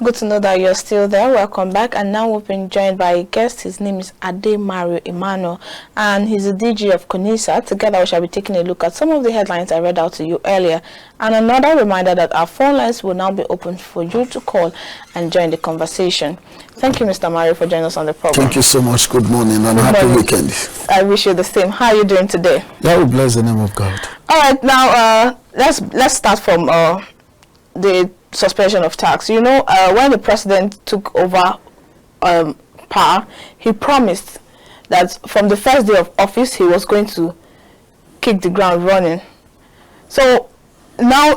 good to know that you're still there. Welcome back. And now we've been joined by a guest. His name is Emmanuel, and he's the DG of CONYASS. Together we shall be taking a look at some of the headlines I read out to you earlier. And another reminder that our phone lines will now be open for you to call and join the conversation. Thank you, Mr. Mario, for joining us on the program. Thank you so much. Good morning and happy weekend. I wish you the same. How are you doing today? Yeah, we bless the name of God. All right, now let's start from the suspension of tax. You know, when the president took over power, he promised that from the first day of office he was going to kick the ground running. So now,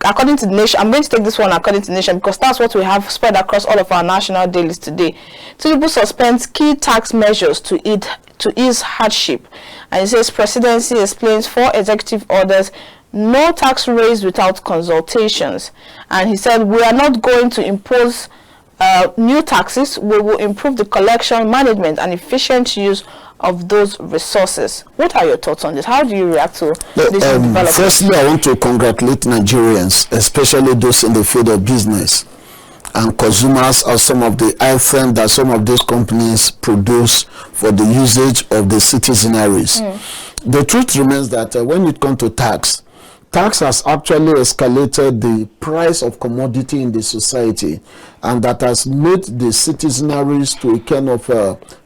according to the nation, I'm going to take this one according to the nation because that's what we have spread across all of our national dailies today. Tinubu suspends key tax measures to ease hardship, and it says presidency explains 4 executive orders, no tax raised without consultations. And he said, we are not going to impose new taxes. We will improve the collection, management, and efficient use of those resources. What are your thoughts on this? How do you react to this development? Firstly, I want to congratulate Nigerians, especially those in the field of business and consumers, of some of the items that some of these companies produce for the usage of the citizenaries. The truth remains that when it comes to tax has actually escalated the price of commodity in the society, and that has made the citizenaries to kind of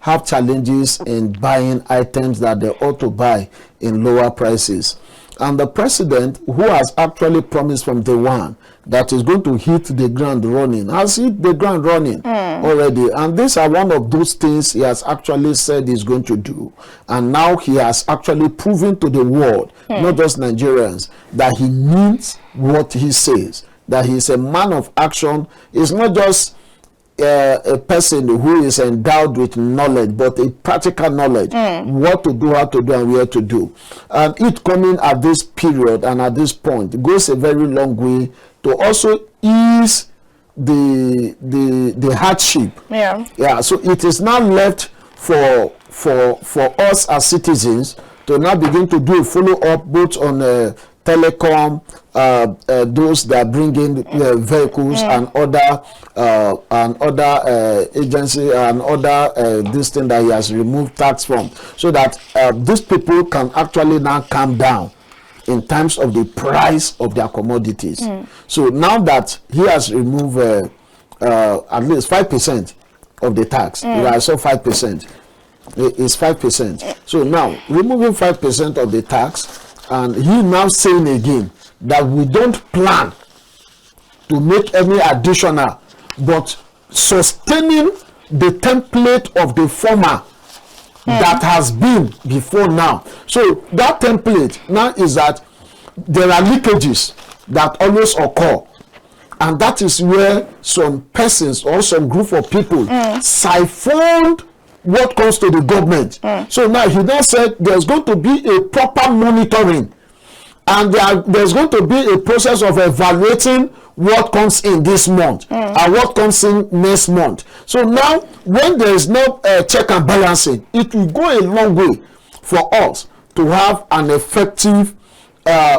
have challenges in buying items that they ought to buy in lower prices. And the president, who has actually promised from day one that is going to hit the ground running, has hit the ground running already. And these are one of those things he has actually said he's going to do. And now he has actually proven to the world, not just Nigerians, that he means what he says, that he's a man of action. He's not just a person who is endowed with knowledge, but a practical knowledge, what to do, how to do, and where to do. And it coming at this period and at this point goes a very long way to also ease the hardship. So it is now left for us as citizens to now begin to do a follow-up both on telecom, those that bring in vehicles and other agency and other this thing that he has removed tax from, so that these people can actually now calm down in terms of the price of their commodities. So now that he has removed at least 5% of the tax, I saw 5%. It's 5%. So now removing 5% of the tax, and he now saying again that we don't plan to make any additional, but sustaining the template of the former that has been before now. So that template now is that there are leakages that always occur, and that is where some persons or some group of people siphoned what comes to the government. So now he now said there's going to be a proper monitoring, and there's going to be a process of evaluating what comes in this month and what comes in next month. So now when there is no check and balancing, it will go a long way for us to have an effective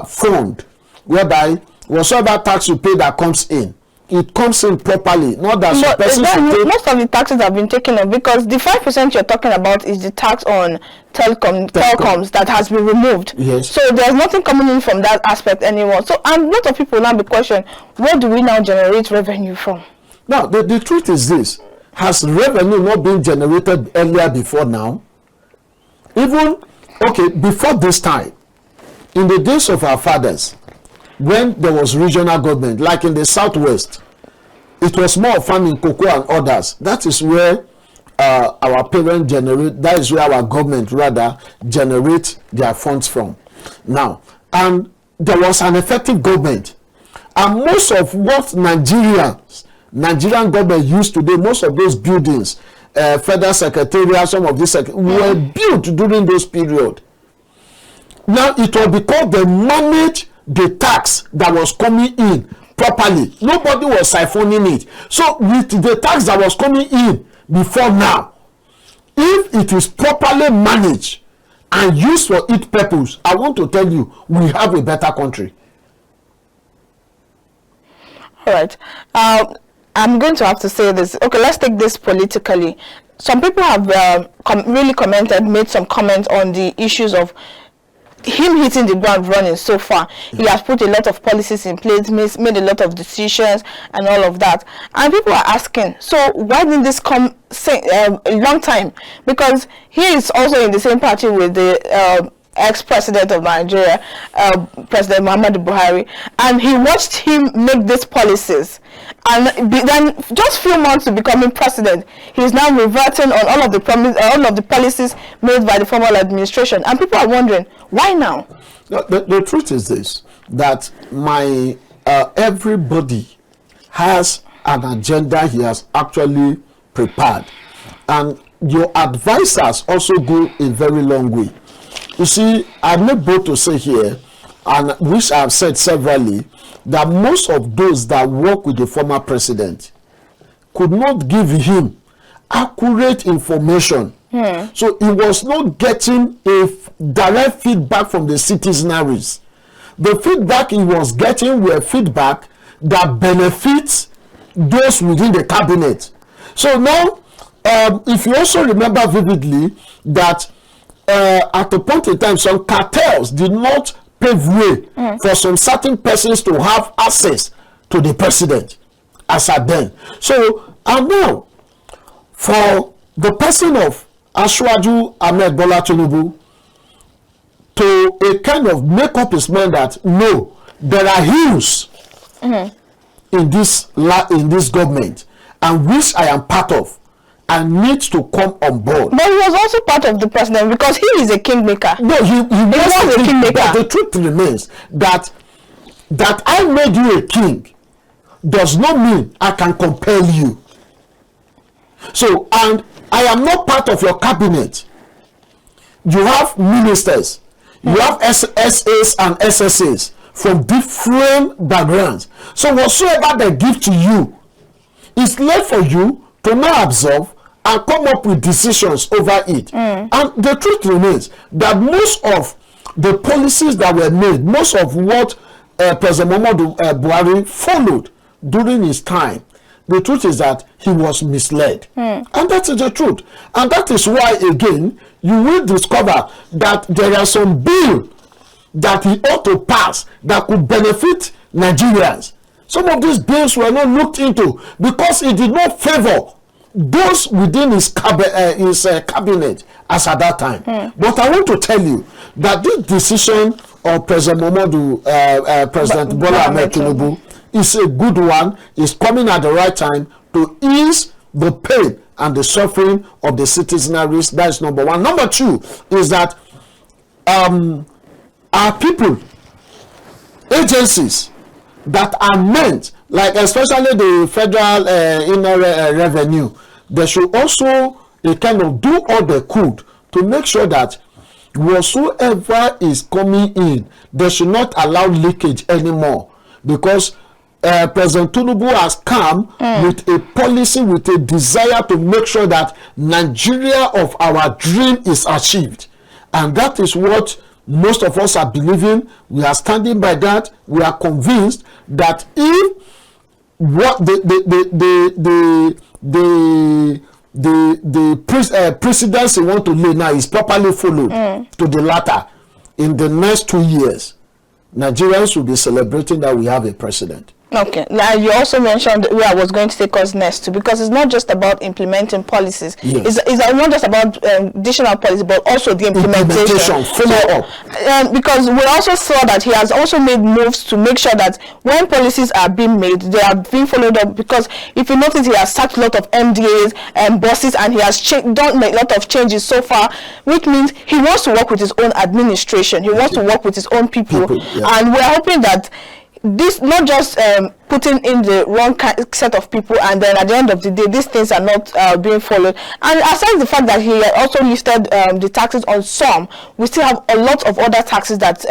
fund whereby whatever tax you pay that comes in, it comes in properly, not that most of the taxes have been taken off, because the 5% you're talking about is the tax on telecoms that has been removed. Yes. So there's nothing coming in from that aspect anymore. So, and a lot of people now be questioning, where do we now generate revenue from? Now, the truth is this: has revenue not been generated earlier before now? Even, okay, before this time, in the days of our fathers, when there was regional government, like in the southwest, it was more farming, cocoa and others. That is where our parents generate, that is where our government rather generate their funds from. Now, and there was an effective government. And most of what Nigerian government used to do, most of those buildings, federal secretariat, some of these were built during those period. Now it was because they managed the tax that was coming in properly. Nobody was siphoning it. So with the tax that was coming in before now, if it is properly managed and used for its purpose, I want to tell you, we have a better country. All right. I'm going to have to say this. Okay, let's take this politically. Some people have really commented, made some comments on the issues of him hitting the ground running so far. He has put a lot of policies in place, made a lot of decisions and all of that. And people are asking, so why didn't this come a long time? Because he is also in the same party with the ex-president of Nigeria, President Muhammadu Buhari, and he watched him make these policies. And then just few months to becoming president, he is now reverting on all of the policies made by the former administration. And people are wondering, why now? The truth is this, that everybody has an agenda he has actually prepared. And your advisors also go a very long way. You see, I'm not bold to say here, and which I've said severally, that most of those that work with the former president could not give him accurate information. So he was not getting a direct feedback from the citizenaries. The feedback he was getting were feedback that benefits those within the cabinet. So now, if you also remember vividly that at a point in time, some cartels did not pave way for some certain persons to have access to the president as at then. So, and now, for the person of Asiwaju Ahmed Bola Tinubu to a kind of make up his mind that no, there are hills in this government, and which I am part of, and needs to come on board. But he was also part of the president because he is a kingmaker. No, he was a kingmaker. But the truth remains that I made you a king does not mean I can compel you. So, and I am not part of your cabinet. You have ministers, you have SAs and SSAs from different backgrounds. So whatsoever they give to you, it's left for you to now absorb and come up with decisions over it. And the truth remains that most of the policies that were made, most of what President Muhammadu Buhari followed during his time, the truth is that he was misled. And that is the truth. And that is why, again, you will discover that there are some bills that he ought to pass that could benefit Nigerians. Some of these bills were not looked into because he did not favor those within his cabinet as at that time. But I want to tell you that this decision of President President Bola Ahmed Tinubu is a good one. It's coming at the right time to ease the pain and the suffering of the citizenaries. That is number one. Number two is that our people, agencies that are meant, like especially the federal inner revenue, they should also kind of do all they could to make sure that whatsoever is coming in, they should not allow leakage anymore, because President Tinubu has come with a policy, with a desire to make sure that Nigeria of our dream is achieved. And that is what most of us are believing. We are standing by that. We are convinced that if what the presidency want to lay now is properly followed to the latter, in the next 2 years, Nigerians will be celebrating that we have a president. Okay. Now you also mentioned where I was going to take us next to, because it's not just about implementing policies. Yes. It's not just about additional policy, but also the implementation. Follow up. Because we also saw that he has also made moves to make sure that when policies are being made, they are being followed up. Because if you notice, he has sacked a lot of MDAs and bosses, and he has done a lot of changes so far, which means he wants to work with his own administration. He wants to work with his own people. Yeah. And we're hoping that this, not just putting in the wrong set of people, and then at the end of the day these things are not being followed. And aside the fact that he also lifted the taxes on some, we still have a lot of other taxes that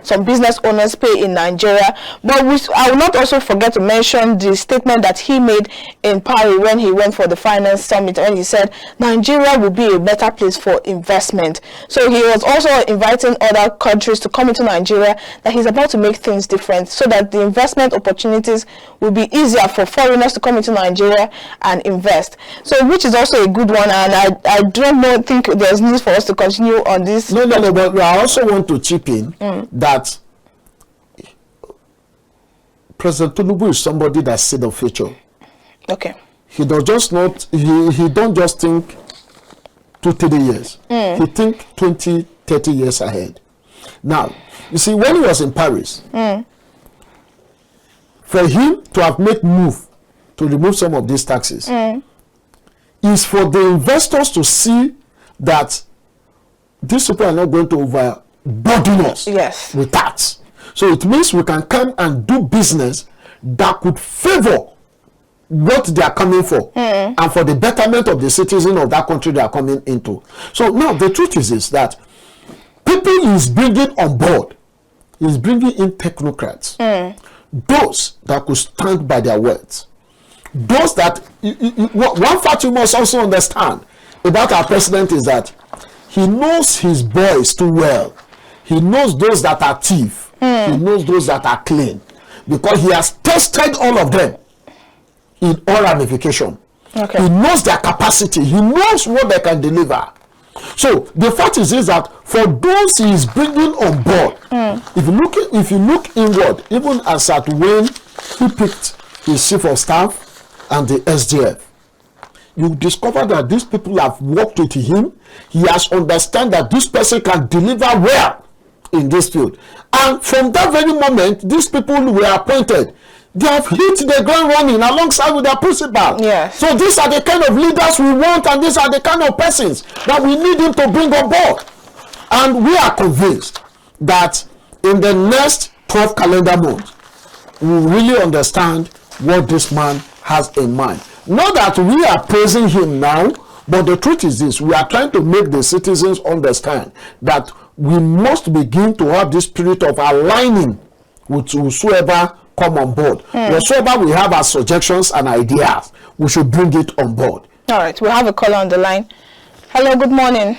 some business owners pay in Nigeria. But I will not also forget to mention the statement that he made in Paris when he went for the finance summit, when he said Nigeria will be a better place for investment. So he was also inviting other countries to come into Nigeria, that he's about to make things different so that the investment opportunities will be easier for foreigners to come into Nigeria and invest. So, which is also a good one, and I don't think there's need for us to continue on this. No, but I also want to chip in that President Tinubu is somebody that sees the future. Okay. He does just not, he don't just think 2-3 years. He think 20-30 years ahead. Now, you see, when he was in Paris, for him to have made move to remove some of these taxes is for the investors to see that these people are not going to overburden us with tax. So it means we can come and do business that could favor what they are coming for and for the betterment of the citizen of that country they are coming into. So now the truth is this, that people is bringing on board, is bringing in technocrats, those that could stand by their words, those that one fact you must also understand about our president is that he knows his boys too well. He knows those that are thief. He knows those that are clean, because he has tested all of them in all ramification. Okay. He knows their capacity. He knows what they can deliver. So the fact is that for those he is bringing on board, if you look inward, even as at when he picked his chief of staff and the SDF, you discover that these people have worked with him. He has understand that this person can deliver well in this field, and from that very moment, these people were appointed. They have hit the ground running alongside with their principal. Yes. So these are the kind of leaders we want, and these are the kind of persons that we need him to bring on board. And we are convinced that in the next 12 calendar months, we will really understand what this man has in mind. Not that we are praising him now, but the truth is this: we are trying to make the citizens understand that we must begin to have this spirit of aligning with whosoever come on board. Whatsoever we have as suggestions and ideas, we should bring it on board. All right, we have a caller on the line. Hello, good morning.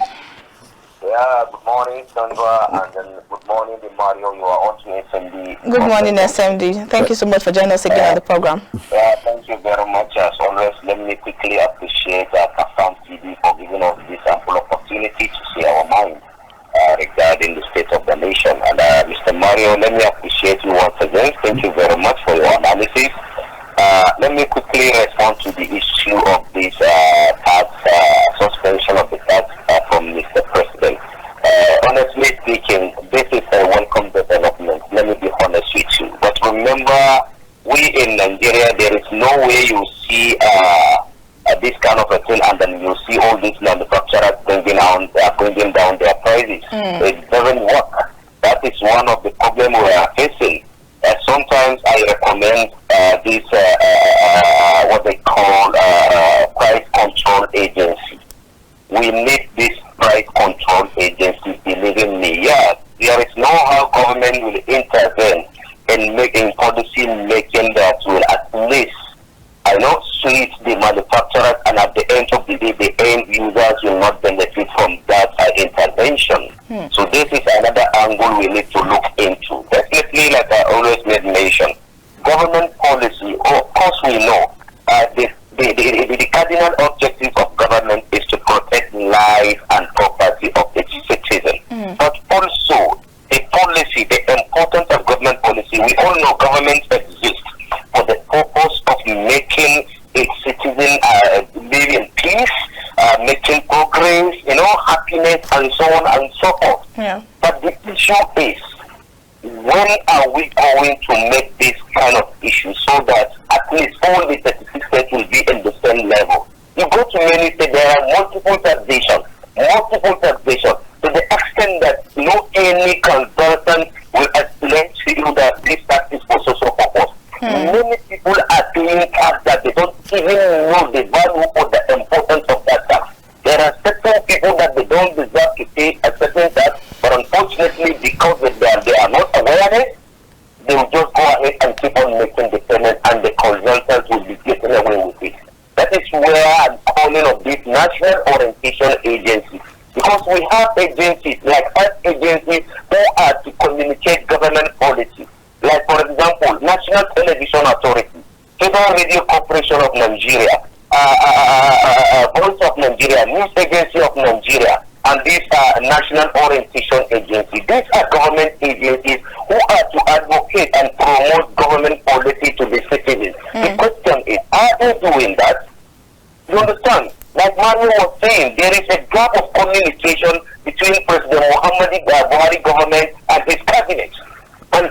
Yeah, good morning, Sandra, and then good morning, Mario. You are on to SMD. Good morning, SMD. Thank you so much for joining us again at the program. Yeah, thank you very much. As always, let me quickly appreciate KAFTAN TV for giving us this ample opportunity to say our mind regarding the state of the nation. And Mr. Mario, let me appreciate you once again. Thank you very much for your analysis. Let me quickly respond to the issue of this tax suspension of the tax from Mr. President. Honestly speaking, this is a welcome development. Let me be honest with you. But remember, we in Nigeria, there is no way you see this kind of a thing, and then you see all these manufacturers bringing down their prices. It doesn't work. That is one of the problems we are facing. Sometimes I recommend this what they call price control agency. We need this price control agency, believe in me. Yeah, there is no how government will intervene in making policy making that will at least suit the manufacturers, and at the end of the day, the end users will not benefit from that intervention. So this is another angle we need to look into. Definitely, like I always made mention, government policy, of course we know, the cardinal objective of government is to protect life and property of the citizen. But also, the policy, the importance of government policy, we all know government exists for the purpose of making its citizen live in peace, making progress, happiness, and so on and so forth. Yeah. But the issue is, when are we going to make this kind of issue so that at least all the 36 states will be in the same level? You go to many states, there are multiple taxations, to the extent that no any consultant will explain to you that this tax is for social purpose. Many people are doing tax that they don't even know the value or the importance of that tax. There are certain people that they don't deserve to pay a certain tax, but unfortunately, because they are not aware, they will just go ahead and keep on making the payment, and the consultants will be getting away with it. That is where I'm calling of this National Orientation Agency, because we have agencies like us agencies who are to communicate government policy. Like, for example, National Television Authority. Voice of Nigeria, News Agency of Nigeria, and this National Orientation Agency. These are government agencies who are to advocate and promote government policy to the citizens. The question is, are they doing that? You understand? Like Emmanuel was saying, there is a gap of communication between President Buhari government and his cabinet. And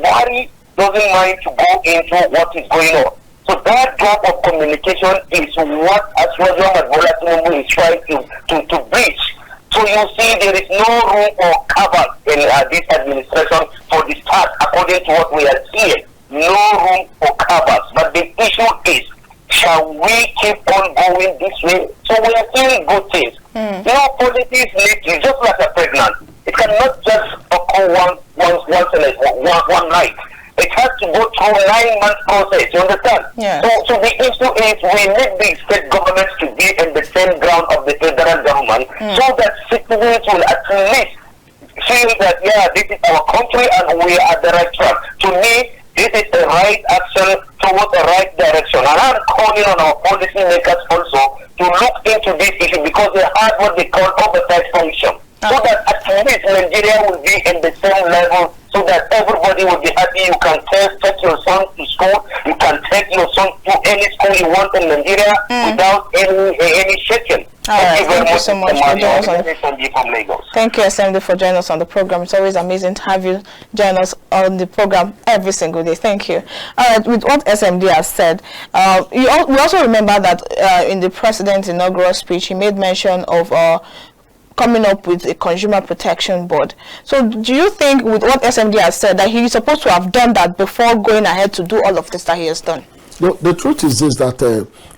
Buhari doesn't mind to go into what is going on. So that gap of communication is what Tinubu is trying to bridge. So you see, there is no room for cover in this administration for the start, according to what we are seeing. No room for covers. But the issue is, shall we keep on going this way? So we are seeing good things. You know, politics is just like a pregnant. It cannot just occur one night. It has to go through a 9-month process. You understand? Yeah. So the issue is we need the state governments to be in the same ground of the federal government, so that citizens will at least feel that, yeah, this is our country and we are the right track. To me, this is the right action towards the right direction. And I'm calling on our policy makers also to look into this issue, because they have what they call oversight function. So that at least Nigeria will be in the same level, so that everybody will be happy. You can take your son to school, you can take your son to any school you want in Nigeria without any shaking. Thank you so much for joining us. Thank you, SMD, for joining us on the program. It's always amazing to have you join us on the program every single day. Thank you. All right, with what SMD has said, we also remember that in the president's inaugural speech, he made mention of coming up with a consumer protection board. So do you think, with what SMD has said, that he is supposed to have done that before going ahead to do all of this that he has done? The truth is this, that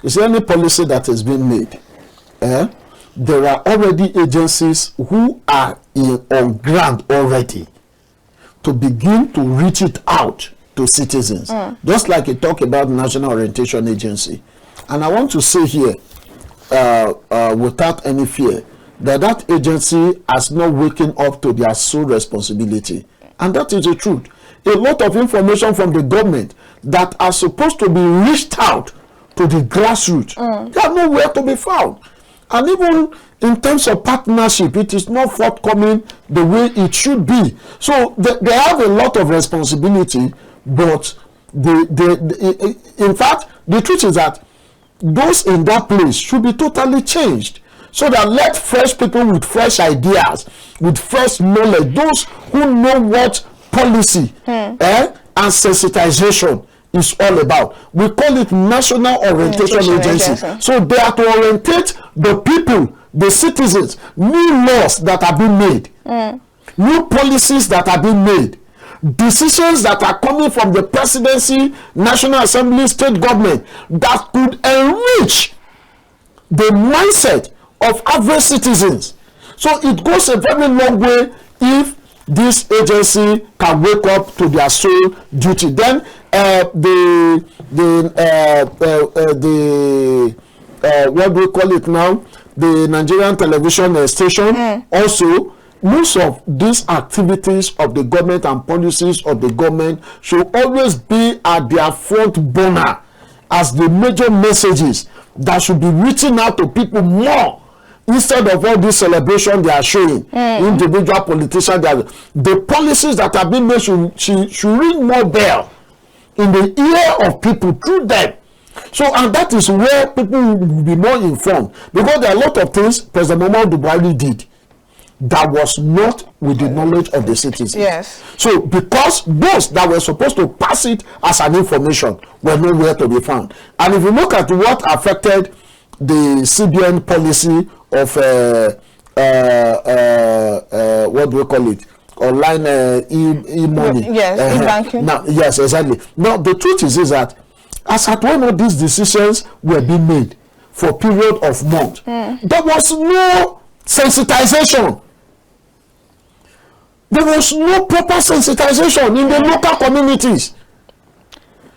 is there any policy that has been made? There are already agencies who are on ground already to begin to reach it out to citizens. Just like you talk about National Orientation Agency. And I want to say here, without any fear, that agency has not waken up to their sole responsibility. And that is the truth. A lot of information from the government that are supposed to be reached out to the grassroots, they are nowhere to be found. And even in terms of partnership, it is not forthcoming the way it should be. So they have a lot of responsibility, but in fact, the truth is that those in that place should be totally changed. So that let fresh people with fresh ideas, with fresh knowledge, those who know what policy and sensitization is all about. We call it National Orientation Agency. So they are to orientate the people, the citizens, new laws that are being made, new policies that are being made, decisions that are coming from the presidency, National Assembly, state government, that could enrich the mindset of average citizens. So it goes a very long way if this agency can wake up to their sole duty. Then what do we call it now? The Nigerian television station also, most of these activities of the government and policies of the government should always be at their front burner as the major messages that should be reaching out to people more, instead of all this celebration they are showing. Individual politicians, the policies that are being made should ring more bell in the ear of people through them. So, and that is where people will be more informed, because there are a lot of things President Muhammadu Buhari did that was not with the knowledge of the citizens. Yes. So, because those that were supposed to pass it as an information were nowhere to be found. And if you look at what affected the CBN policy of what do we call it? Online e-money. Yes, e-banking. Now, yes, exactly. Now, the truth is that as at when all these decisions were being made for a period of months, there was no sensitization. There was no proper sensitization in the local communities.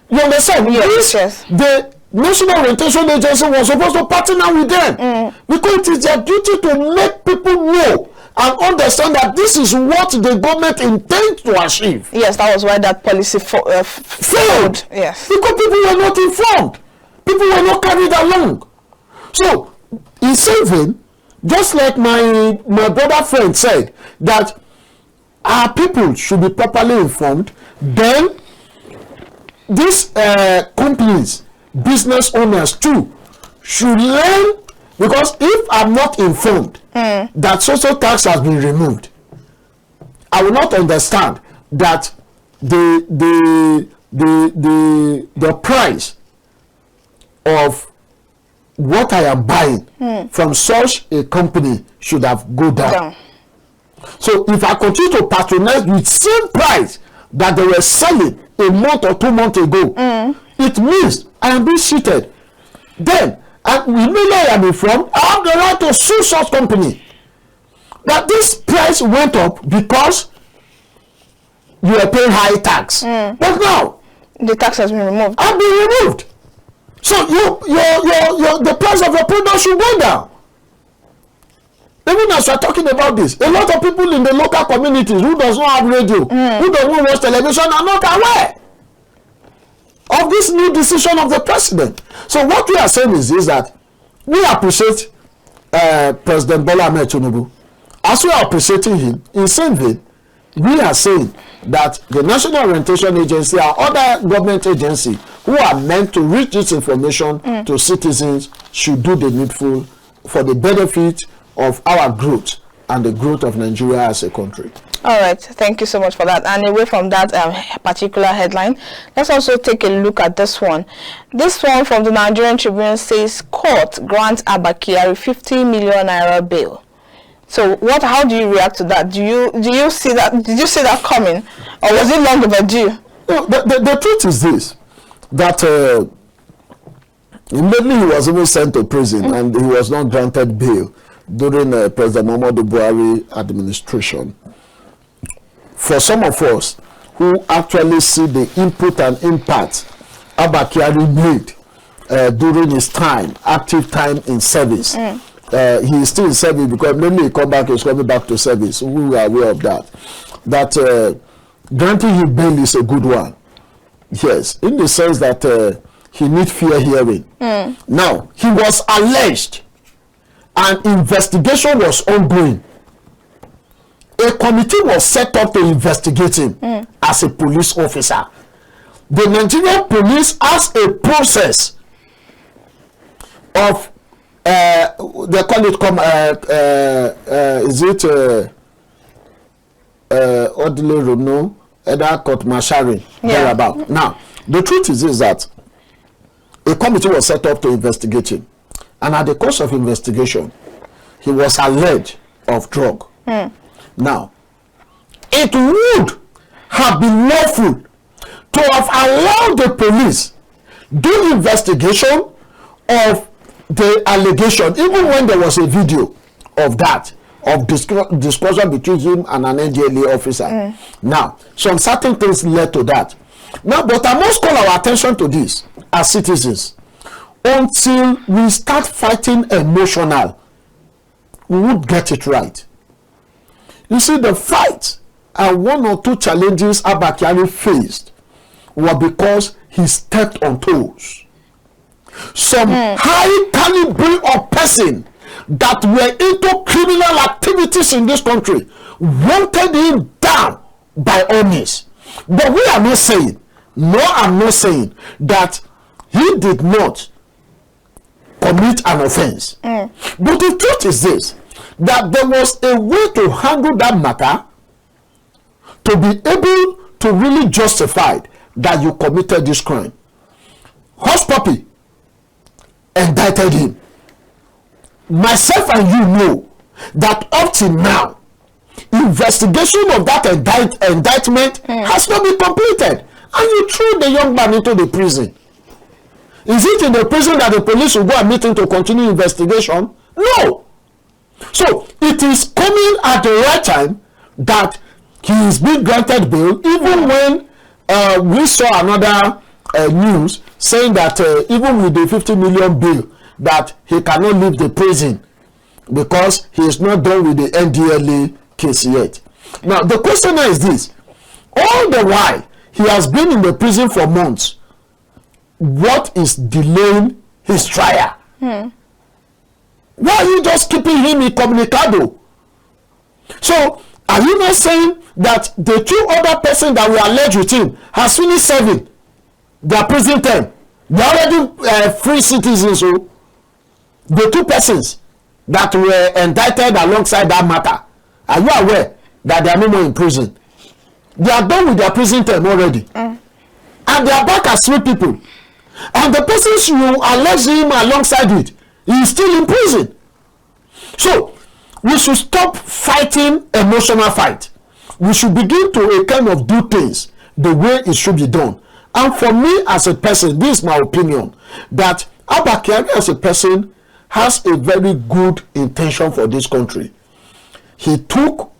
You understand? Yes. The National Orientation Agency was supposed to partner with them because it is their duty to make people know and understand that this is what the government intends to achieve. Yes, that was why that policy failed. Yes. Because people were not informed. People were not carried along. So, in same vein, just like my brother friend said, that our people should be properly informed, then these companies, business owners too, should learn, because if I'm not informed that social tax has been removed, I will not understand that the price of what I am buying from such a company should have go down. So if I continue to patronize with same price that they were selling a month or 2 months ago, it means I am being cheated. Then, and immediately I am informed, I have the right to sue such company that this price went up because you are paying high tax. But now the tax has been removed. Have been removed. So the price of your product should go down. Even as we are talking about this, a lot of people in the local communities who does not have radio, who does not watch television, are not aware of this new decision of the president. So what we are saying is that we appreciate President Bola Ahmed Tinubu. As we are appreciating him, in same vein, we are saying that the National Orientation Agency or other government agency who are meant to reach this information to citizens should do the needful for the benefit of our growth and the growth of Nigeria as a country. All right, thank you so much for that. And away from that particular headline, let's also take a look at this one. This one from the Nigerian Tribune says, court grants Abba Kyari 50 million naira bail. So how do you react to that? Do you see that? Did you see that coming, or was it long overdue? No, the truth is this, that immediately he was even sent to prison and he was not granted bail during President Muhammadu Buhari administration. For some of us who actually see the input and impact Abba Kyari made during his active time in service, he is still in service because maybe he come back, he's coming back to service. We are aware of that. That granting him bail is a good one. Yes, in the sense that he needs fair hearing. Now, he was alleged, and investigation was ongoing. A committee was set up to investigate him as a police officer. The Nigerian police has a process of they call it Ordeal, no, court martialing thereabout. Now, the truth is that a committee was set up to investigate him, and at the course of investigation, he was alleged of drug. Now, it would have been lawful to have allowed the police do investigation of the allegation, even when there was a video of that, of discussion between him and an NDLA officer. Now, some certain things led to that. Now, but I must call our attention to this as citizens. Until we start fighting emotional, we would get it right. You see, the fight and one or two challenges Abba Kyari faced were because he stepped on toes. Some high caliber of person that were into criminal activities in this country wanted him down by all means. But we are not saying, no, I'm not saying that he did not commit an offense. But the truth is this, that there was a way to handle that matter to be able to really justify that you committed this crime. Hush Puppy indicted him. Myself and you know that up till now, investigation of that indictment has not been completed, and you threw the young man into the prison. Is it in the prison that the police will go and meet him to continue investigation? No. So it is coming at the right time that he is being granted bail, even when we saw another news saying that even with the 50 million bail, that he cannot leave the prison because he is not done with the NDLA case yet. Now, the question is this. All the while, he has been in the prison for months. What is delaying his trial. Why are you just keeping him incommunicado? So, are you not saying that the two other persons that were alleged with him has finished serving their prison term? They are already free citizens. So, the two persons that were indicted alongside that matter, are you aware that they are no more in prison? They are done with their prison term already. And they are back as free people. And the persons you allege him alongside it, he is still in prison. So, we should stop fighting emotional fight. We should begin to kind of do things the way it should be done. And for me as a person, this is my opinion, that Abba Kyari as a person has a very good intention for this country. He took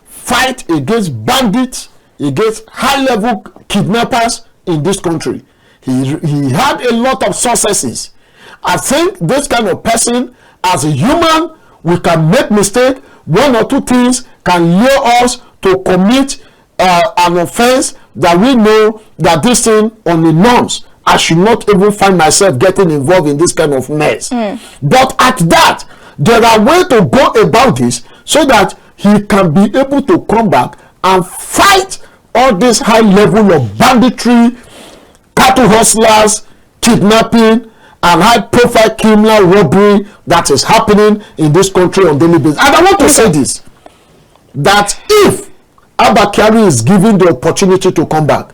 fight against bandits, against high-level kidnappers in this country. He had a lot of successes. I think this kind of person, as a human, we can make mistake. One or two things can lure us to commit an offense that we know that this thing on the norms, I should not even find myself getting involved in this kind of mess. But at that, there are ways to go about this so that he can be able to come back and fight all this high level of banditry, cattle hustlers, kidnapping, and high profile criminal robbery that is happening in this country on daily basis. And I want to say this, that if Abba Kyari is given the opportunity to come back,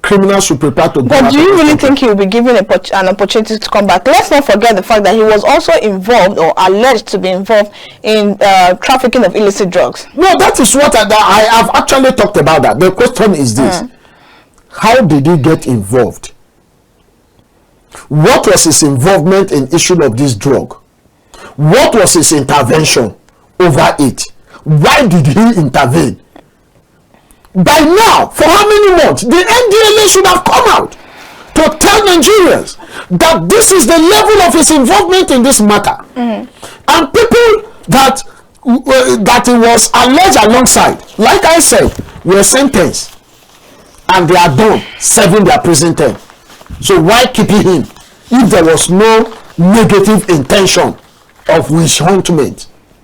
criminals should prepare to go back. But do you really think he will be given an opportunity to come back? Let's not forget the fact that he was also involved or alleged to be involved in trafficking of illicit drugs. No, that is what I have actually talked about that. The question is this. How did he get involved? What was his involvement in issue of this drug? What was his intervention over it? Why did he intervene? By now, for how many months, the NDLA should have come out to tell Nigerians that this is the level of his involvement in this matter. And people that he was alleged alongside, like I said, were sentenced and they are done serving their prison term. So why keeping him if there was no negative intention of witch hunting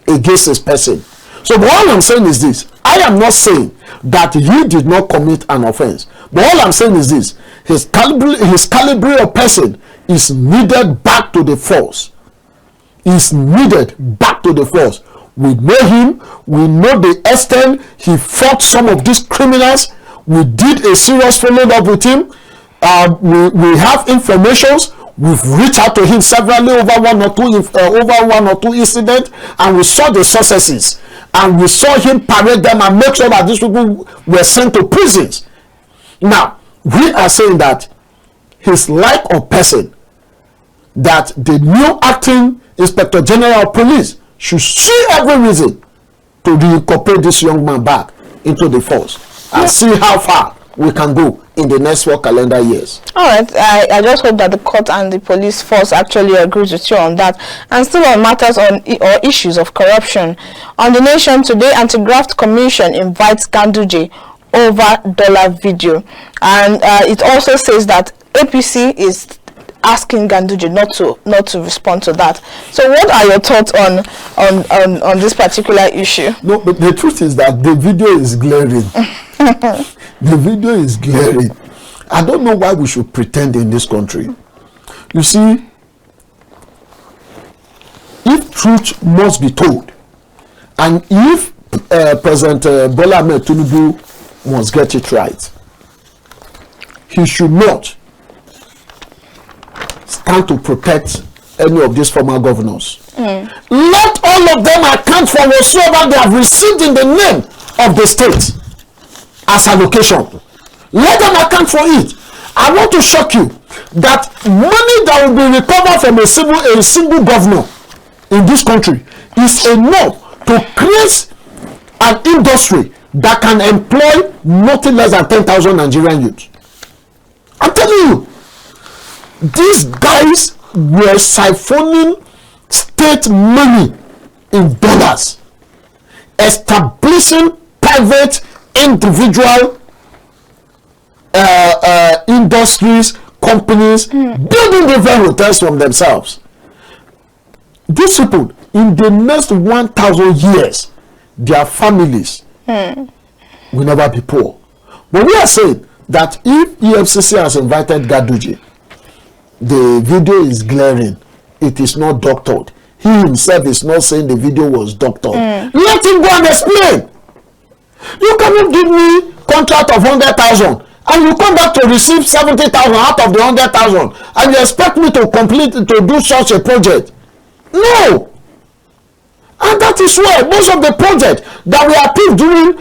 against this person? So all I'm saying is this. I am not saying that he did not commit an offense. But all I'm saying is this. His caliber of person is needed back to the force. Is needed back to the force. We know him. We know the extent he fought some of these criminals. We did a serious follow-up with him. We have informations. We've reached out to him severally over one or two incidents, and we saw the successes, and we saw him parade them and make sure that these people were sent to prisons. Now, we are saying that his like of person, that the new acting Inspector General of Police should see every reason to reincorporate this young man back into the force and see how far we can go in the next 4 calendar years. All right, I just hope that the court and the police force actually agrees with you on that. And still on matters or issues of corruption, on The Nation today, Anti-Graft Commission invites Ganduje over dollar video, and it also says that APC is asking Ganduje not to respond to that. So what are your thoughts on this particular issue? No, but the truth is that the video is glaring. The video is glaring. I don't know why we should pretend in this country. You see, if truth must be told, and if President Bola Ahmed Tinubu must get it right, he should not stand to protect any of these former governors. Let all of them account for whatsoever they have received in the name of the state as allocation. Let them account for it. I want to shock you that money that will be recovered from a single governor in this country is enough to create an industry that can employ nothing less than 10,000 Nigerian youths. I'm telling you, these guys were siphoning state money in dollars, establishing private individual industries, companies, building different hotels from themselves. These people, in the next 1,000 years, their families will never be poor. But we are saying that if EFCC has invited Gaduji, the video is glaring. It is not doctored. He himself is not saying the video was doctored. Let him go and explain. You cannot give me contract of 100,000 and you come back to receive 70,000 out of the 100,000 and you expect me to complete to do such a project. No. And that is why most of the projects that we approved during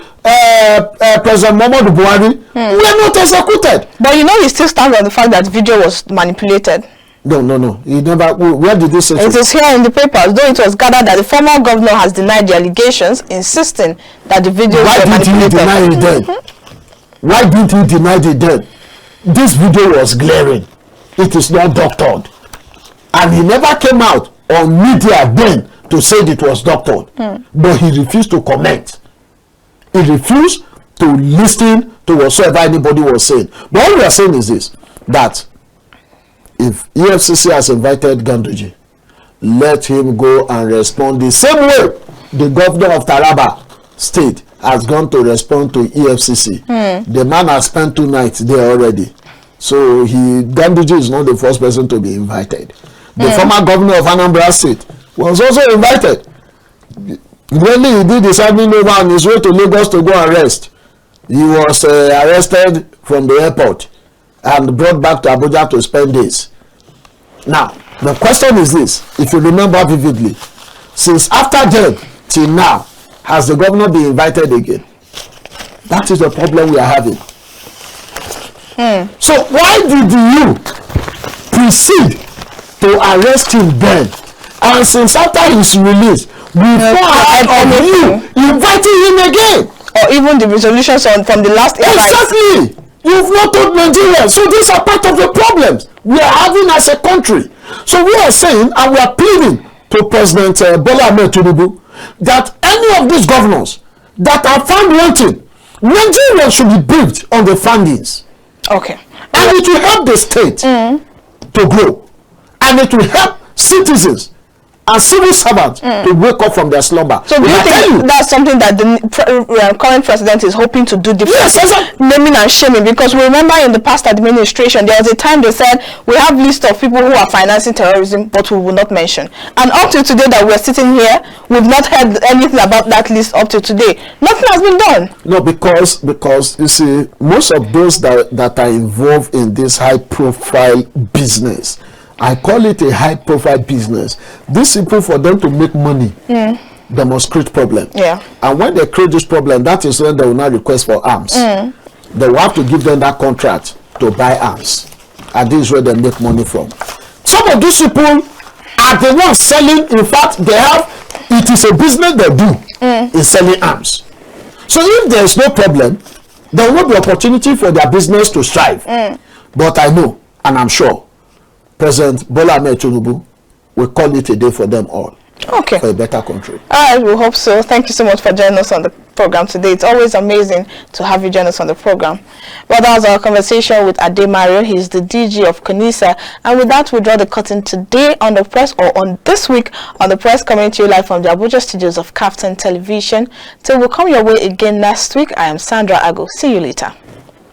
President Muhammadu Buhari were not executed. But you know, he still stands on the fact that the video was manipulated. No. He never. Where did this say? It is here in the papers, though it was gathered that the former governor has denied the allegations, insisting that the video was manipulated. Why didn't he deny it then? Why didn't he deny it then? This video was glaring. It is not doctored. And he never came out on media then to say it was doctored. But he refused to comment. He refused to listen to whatsoever anybody was saying. But all we are saying is this, that if EFCC has invited Ganduje, let him go and respond the same way the governor of Taraba State has gone to respond to EFCC. The man has spent 2 nights there already. So Ganduje is not the first person to be invited. The former governor of Anambra State was also invited. Really, he did his admin over on his way to Lagos to go and rest. He was arrested from the airport and brought back to Abuja to spend days. Now, the question is this, if you remember vividly, since after then till now, has the governor been invited again? That is the problem we are having. So why did you proceed to arrest him then? And since after his release, before of you inviting him again? Or even the resolutions from the last airline. Exactly. You've not told Nigerians. So these are part of the problems we are having as a country. So we are saying and we are pleading to President Bola Ahmed Tinubu that any of these governors that are found wanting, Nigerians should be briefed on the findings. Okay. And it will help the state to grow. And it will help citizens and civil servants to wake up from their slumber. So do you think that's something that the current president is hoping to do differently? Yes, exactly. Naming and shaming, because we remember in the past administration there was a time they said we have list of people who are financing terrorism, but we will not mention. And up to today that we're sitting here, we've not heard anything about that list up to today. Nothing has been done. No, because you see, most of those that are involved in this high profile business, I call it a high profile business. These people, for them to make money, they must create problem. Yeah. And when they create this problem, that is when they will not request for arms. They will have to give them that contract to buy arms. And this is where they make money from. Some of these people are the ones selling. In fact, it is a business they do in selling arms. So if there is no problem, there will be opportunity for their business to strive. But I know, and I'm sure, President Bola Ahmed Tinubu will call it a day for them all. Okay. For a better country. All right, we hope so. Thank you so much for joining us on the program today. It's always amazing to have you join us on the program. Well, that was our conversation with Emmanuel. He's the DG of CONYASS. And with that, we draw the curtain today on the press, or on this week on the press, coming to you live from the Abuja studios of KAFTAN Television. Till we come your way again next week, I am Sandra. See you later.